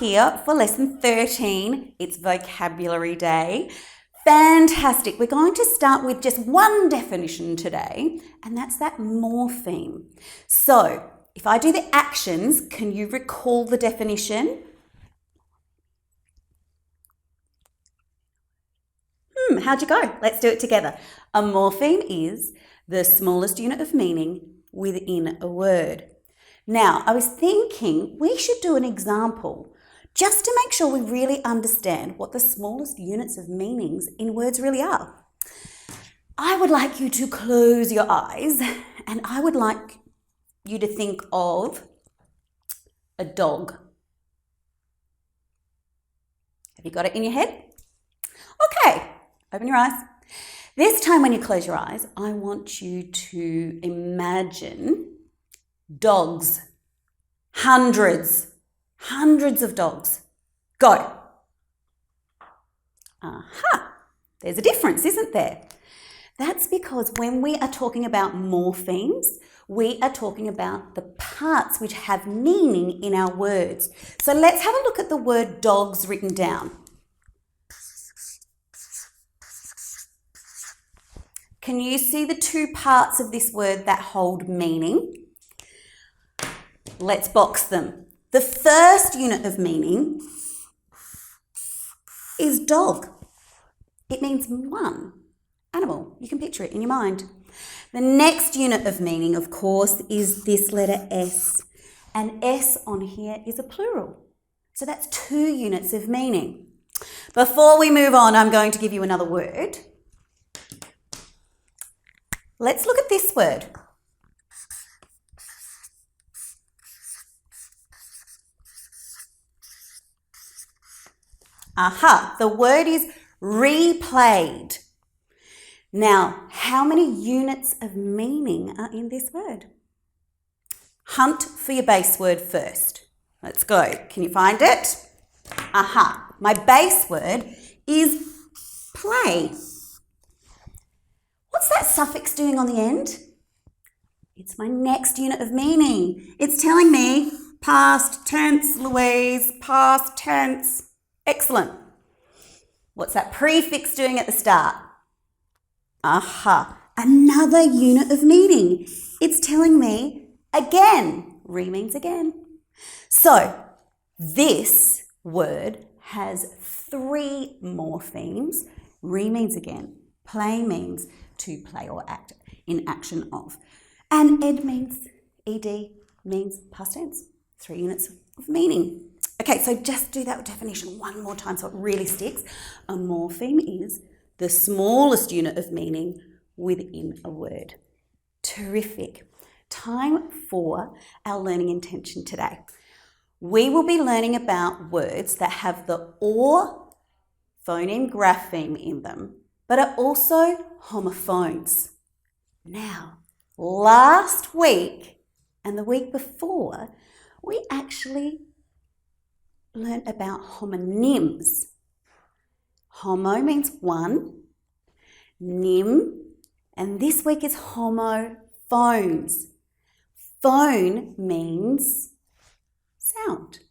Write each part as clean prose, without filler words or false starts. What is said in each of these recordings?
here for lesson 13. It's vocabulary day. Fantastic. We're going to start with just one definition today, and that's that morpheme. So if I do the actions, can you recall the definition? How'd you go? Let's do it together. A morpheme is the smallest unit of meaning within a word. Now, I was thinking we should do an example just to make sure we really understand what the smallest units of meanings in words really are. I would like you to close your eyes and I would like you to think of a dog. Have you got it in your head? Okay, open your eyes. This time when you close your eyes, I want you to imagine dogs. Hundreds of dogs. Go. Aha, there's a difference, isn't there? That's because when we are talking about morphemes, we are talking about the parts which have meaning in our words. So let's have a look at the word dogs written down. Can you see the two parts of this word that hold meaning? Let's box them. The first unit of meaning is dog. It means one animal. You can picture it in your mind. The next unit of meaning, of course, is this letter S. And S on here is a plural. So that's 2 units of meaning. Before we move on, I'm going to give you another word. Let's look at this word. Aha, the word is replayed. Now, how many units of meaning are in this word? Hunt for your base word first. Let's go. Can you find it? Aha, my base word is play. What's that suffix doing on the end? It's my next unit of meaning. It's telling me past tense, Louise, past tense. Excellent. What's that prefix doing at the start? Aha, another unit of meaning. It's telling me again. Re means again. So this word has 3 morphemes. Re means again. Play means to play or act in action of. And ed means past tense. 3 units of meaning. Okay, so just do that definition one more time so it really sticks. A morpheme is the smallest unit of meaning within a word. Terrific. Time for our learning intention today. We will be learning about words that have the or phoneme grapheme in them, but are also homophones. Now, last week and the week before, we actually learned about homonyms. Homo means one, nym, and this week is homophones. Phone means sound.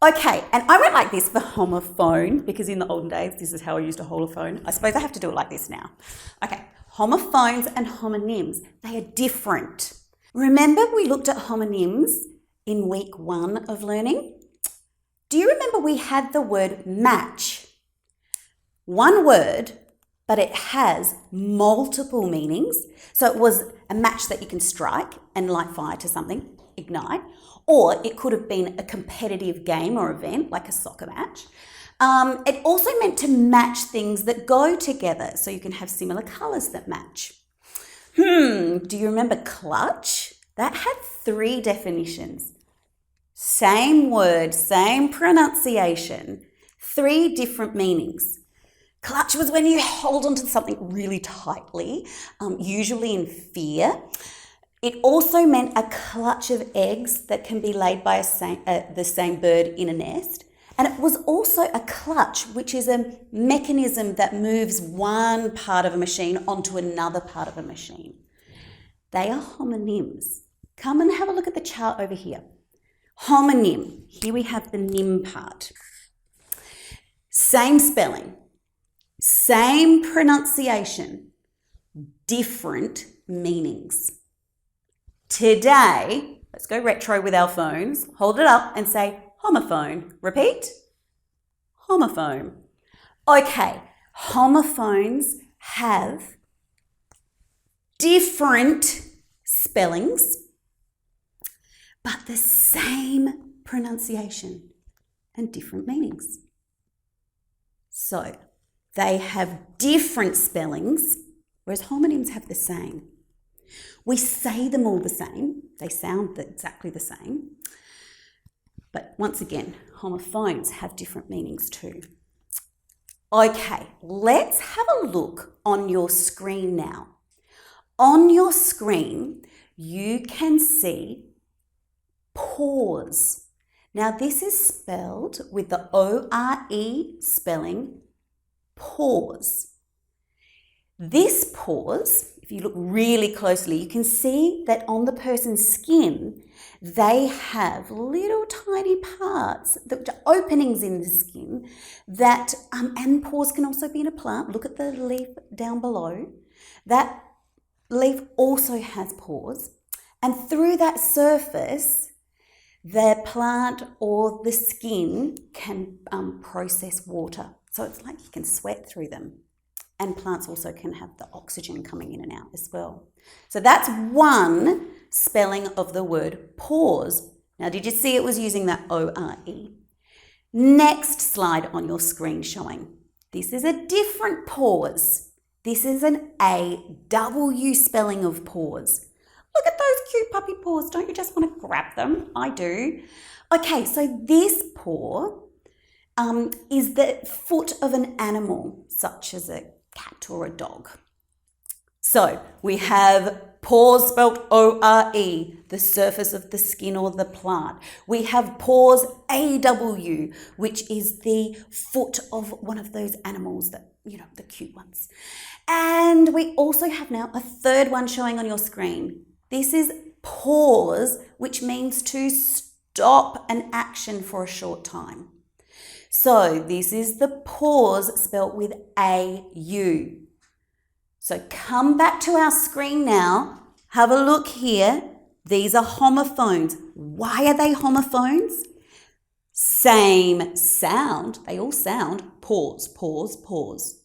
Okay, and I went like this for homophone because in the olden days, this is how I used a holophone. I suppose I have to do it like this now. Okay, homophones and homonyms, they are different. Remember we looked at homonyms in week 1 of learning? Do you remember we had the word match? One word, but it has multiple meanings. So it was a match that you can strike and light fire to something, ignite, or it could have been a competitive game or event like a soccer match. It also meant to match things that go together so you can have similar colours that match. Do you remember clutch? That had 3 definitions. Same word, same pronunciation, 3 different meanings. Clutch was when you hold onto something really tightly, usually in fear. It also meant a clutch of eggs that can be laid by the same bird in a nest. And it was also a clutch, which is a mechanism that moves one part of a machine onto another part of a machine. They are homonyms. Come and have a look at the chart over here. Homonym. Here we have the nym part. Same spelling, same pronunciation, different meanings. Today, let's go retro with our phones. Hold it up and say homophone. Repeat. Homophone. Okay, homophones have different spellings, but the same pronunciation and different meanings. So they have different spellings, whereas homonyms have the same. We say them all the same. They sound exactly the same. But once again, homophones have different meanings too. Okay, let's have a look on your screen now. On your screen, you can see pause. Now this is spelled with the O-R-E spelling, pause. This pause, if you look really closely, you can see that on the person's skin, they have little tiny parts, the openings in the skin that, and pause can also be in a plant. Look at the leaf down below. That leaf also has pores, and through that surface, the plant or the skin can process water. So it's like you can sweat through them. And plants also can have the oxygen coming in and out as well. So that's one spelling of the word pause. Now, did you see it was using that O-R-E? Next slide on your screen showing. This is a different pause. This is an A-W spelling of pause. Look at those cute puppy paws. Don't you just want to grab them? I do. Okay, so this paw is the foot of an animal, such as a cat or a dog. So we have pores spelled O-R-E, the surface of the skin or the plant. We have pores A-W, which is the foot of one of those animals that, you know, the cute ones. And we also have now a third one showing on your screen. This is pause, which means to stop an action for a short time. So this is the pause spelt with A-U. So come back to our screen now. Have a look here. These are homophones. Why are they homophones? Same sound. They all sound pause, pause, pause.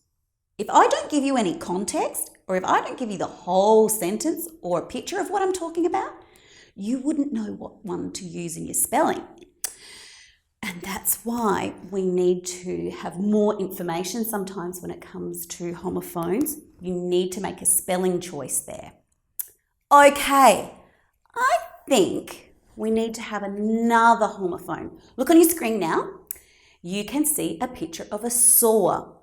If I don't give you any context, or if I don't give you the whole sentence or a picture of what I'm talking about, you wouldn't know what one to use in your spelling. And that's why we need to have more information sometimes when it comes to homophones. You need to make a spelling choice there. Okay, I think we need to have another homophone. Look on your screen now. You can see a picture of a saw.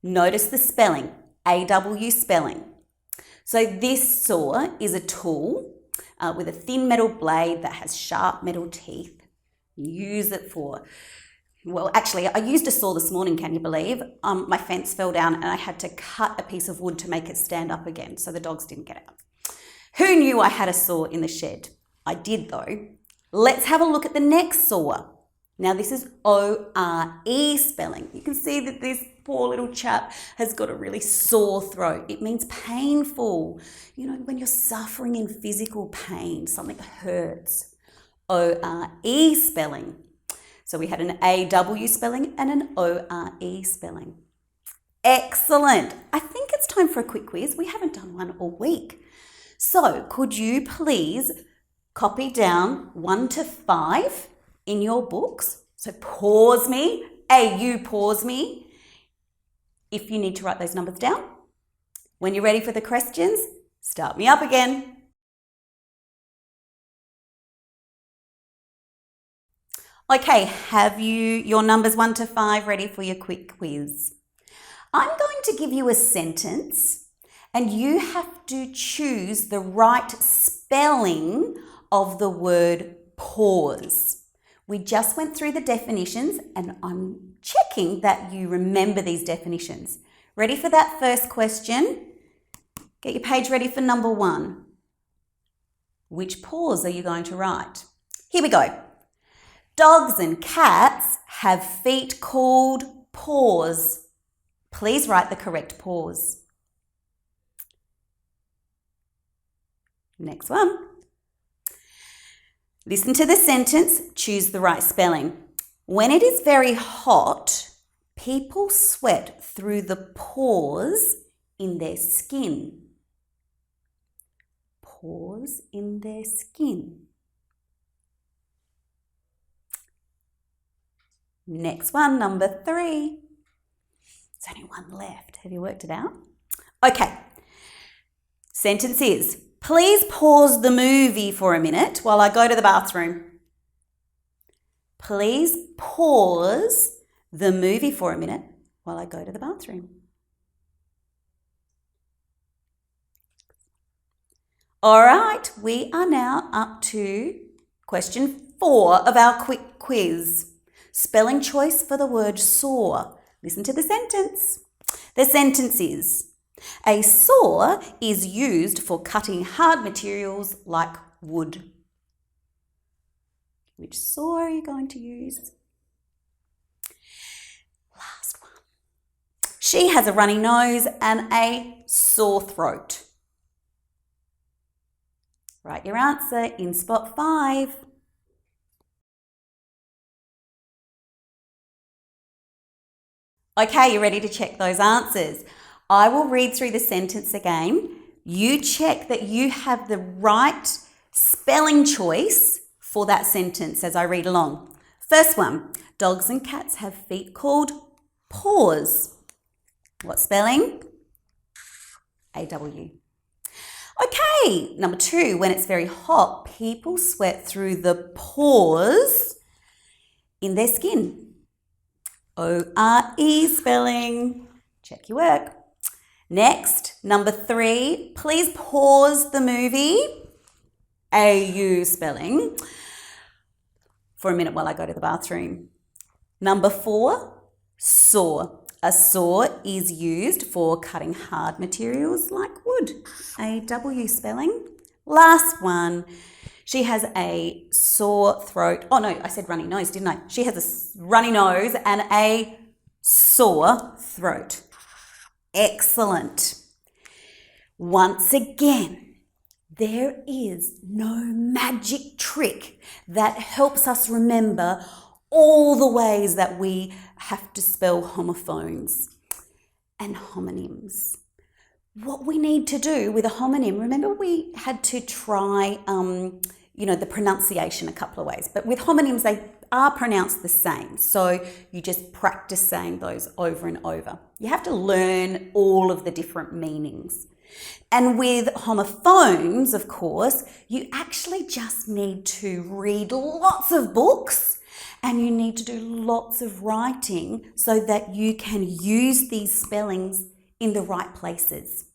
Notice the spelling, A-W spelling. So this saw is a tool with a thin metal blade that has sharp metal teeth. Use it for, well, actually, I used a saw this morning, can you believe? My fence fell down and I had to cut a piece of wood to make it stand up again so the dogs didn't get out. Who knew I had a saw in the shed? I did though. Let's have a look at the next saw. Now this is O-R-E spelling. You can see that this poor little chap has got a really sore throat. It means painful. You know, when you're suffering in physical pain, something hurts. O-R-E spelling. So we had an A-W spelling and an O-R-E spelling. Excellent. I think it's time for a quick quiz. We haven't done one all week. So could you please copy down 1 to 5 in your books? So pause me. A-U pause me. If you need to write those numbers down. When you're ready for the questions, start me up again. Okay, have you your numbers 1 to 5 ready for your quick quiz? I'm going to give you a sentence and you have to choose the right spelling of the word pause. We just went through the definitions and I'm checking that you remember these definitions. Ready for that first question? Get your page ready for number 1. Which pause are you going to write? Here we go. Dogs and cats have feet called paws. Please write the correct paws. Next one. Listen to the sentence, choose the right spelling. When it is very hot, people sweat through the pores in their skin. Pores in their skin. Next one, number 3. There's only one left. Have you worked it out? Okay. Sentence is, please pause the movie for a minute while I go to the bathroom. Please pause the movie for a minute while I go to the bathroom. All right, we are now up to question 4 of our quick quiz. Spelling choice for the word saw. Listen to the sentence. The sentence is, a saw is used for cutting hard materials like wood. Which saw are you going to use? Last one. She has a runny nose and a sore throat. Write your answer in spot 5. Okay, you ready to check those answers? I will read through the sentence again. You check that you have the right spelling choice for that sentence as I read along. First one, dogs and cats have feet called paws. What spelling? A-W. Okay, number 2, when it's very hot, people sweat through the pores in their skin. O-R-E spelling. Check your work. Next, number 3, please pause the movie, A-U spelling, for a minute while I go to the bathroom. Number 4, saw. A saw is used for cutting hard materials like wood, A-W spelling. Last one, she has a sore throat. Oh no, I said runny nose, didn't I? She has a runny nose and a sore throat. Excellent. Once again, there is no magic trick that helps us remember all the ways that we have to spell homophones and homonyms. What we need to do with a homonym, remember we had to try, the pronunciation a couple of ways, but with homonyms, they are pronounced the same. So you just practice saying those over and over. You have to learn all of the different meanings. And with homophones, of course, you actually just need to read lots of books and you need to do lots of writing so that you can use these spellings in the right places.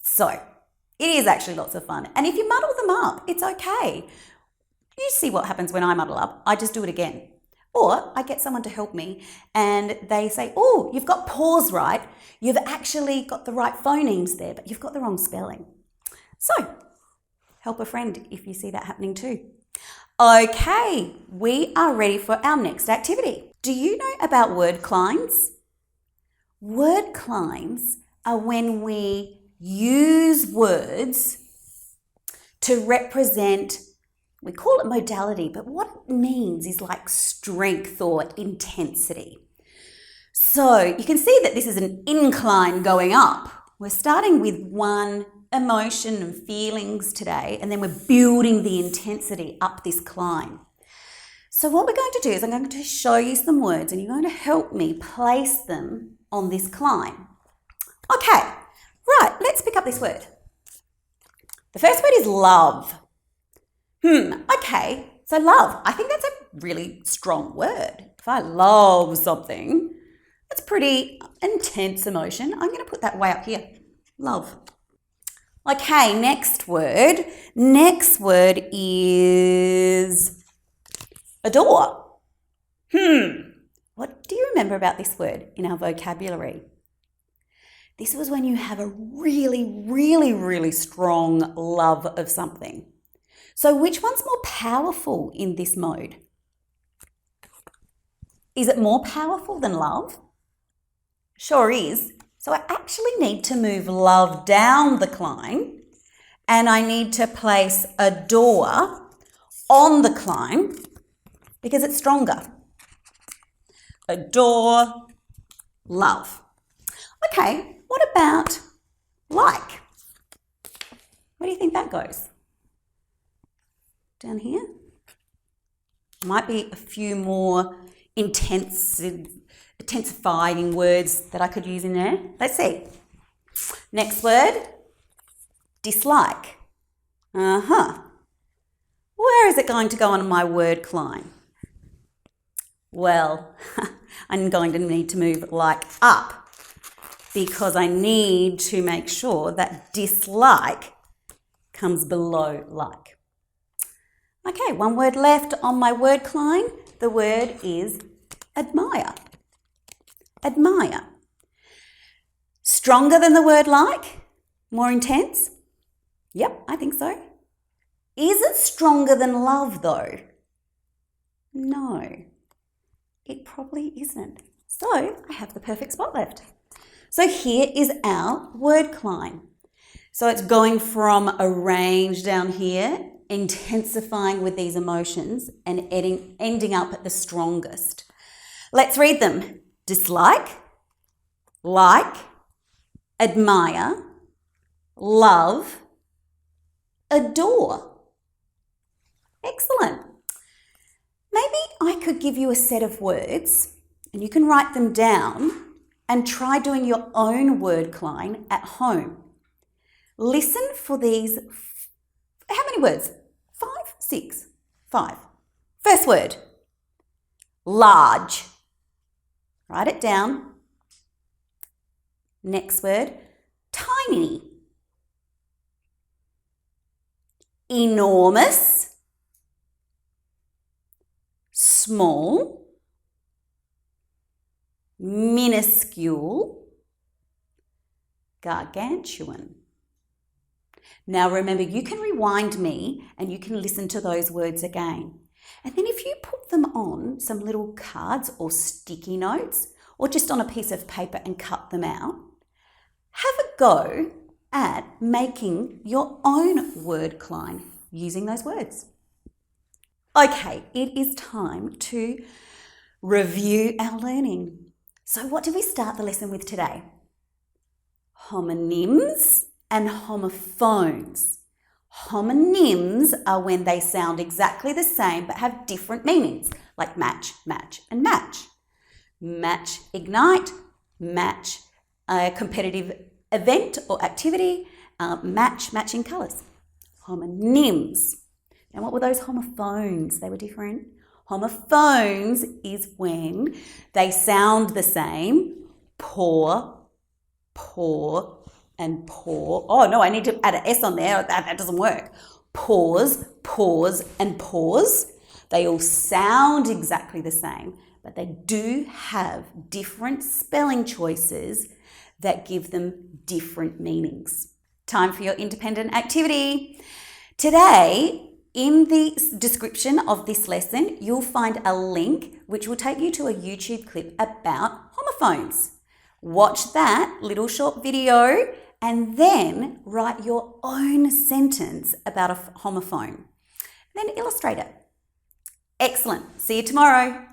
So it is actually lots of fun. And if you muddle them up, it's okay. You see what happens when I muddle up. I just do it again. Or I get someone to help me and they say, oh, you've got pause right. You've actually got the right phonemes there, but you've got the wrong spelling. So help a friend if you see that happening too. Okay, we are ready for our next activity. Do you know about word climbs? Word climbs are when we use words to represent, we call it modality, but what it means is like strength or intensity. So you can see that this is an incline going up. We're starting with one emotion and feelings today, and then we're building the intensity up this climb. So what we're going to do is I'm going to show you some words and you're going to help me place them on this climb. Okay, right, let's pick up this word. The first word is love. Okay, so love, I think that's a really strong word. If I love something, that's pretty intense emotion. I'm going to put that way up here, love. Okay, next word. Next word is adore. What do you remember about this word in our vocabulary? This was when you have a really, really, really strong love of something. So which one's more powerful in this mode? Is it more powerful than love? Sure is. So I actually need to move love down the climb, and I need to place adore on the climb because it's stronger. Adore, love. Okay, what about like? Where do you think that goes? Down here? Might be a few more intensifying words that I could use in there. Let's see. Next word, dislike. Where is it going to go on my word climb? Well, I'm going to need to move like up because I need to make sure that dislike comes below like. Okay, one word left on my word climb. The word is admire. Admire. Stronger than the word like? More intense? Yep, I think so. Is it stronger than love though? No, it probably isn't. So I have the perfect spot left. So here is our word climb. So it's going from a range down here, intensifying with these emotions and ending up at the strongest. Let's read them. Dislike, like, admire, love, adore. Excellent. Maybe I could give you a set of words and you can write them down and try doing your own word climb at home. Listen for these. How many words? 5, 6, 5. First word, large. Write it down. Next word, tiny. Enormous. Small. Minuscule. Gargantuan. Now remember, you can rewind me and you can listen to those words again. And then if you put them on some little cards or sticky notes or just on a piece of paper and cut them out, have a go at making your own word climb using those words. Okay, it is time to review our learning. So what did we start the lesson with today? Homonyms and homophones. Homonyms are when they sound exactly the same but have different meanings, like match, match, and match. Match, ignite, match, a competitive event or activity, match, matching colours. Homonyms. And what were those homophones? They were different. Homophones is when they sound the same, pour, pour, and pour. Oh no, I need to add an S on there. That doesn't work. Pause, pause, and pause. They all sound exactly the same, but they do have different spelling choices that give them different meanings. Time for your independent activity. Today, in the description of this lesson, you'll find a link which will take you to a YouTube clip about homophones. Watch that little short video and then write your own sentence about a homophone. Then illustrate it. Excellent. See you tomorrow.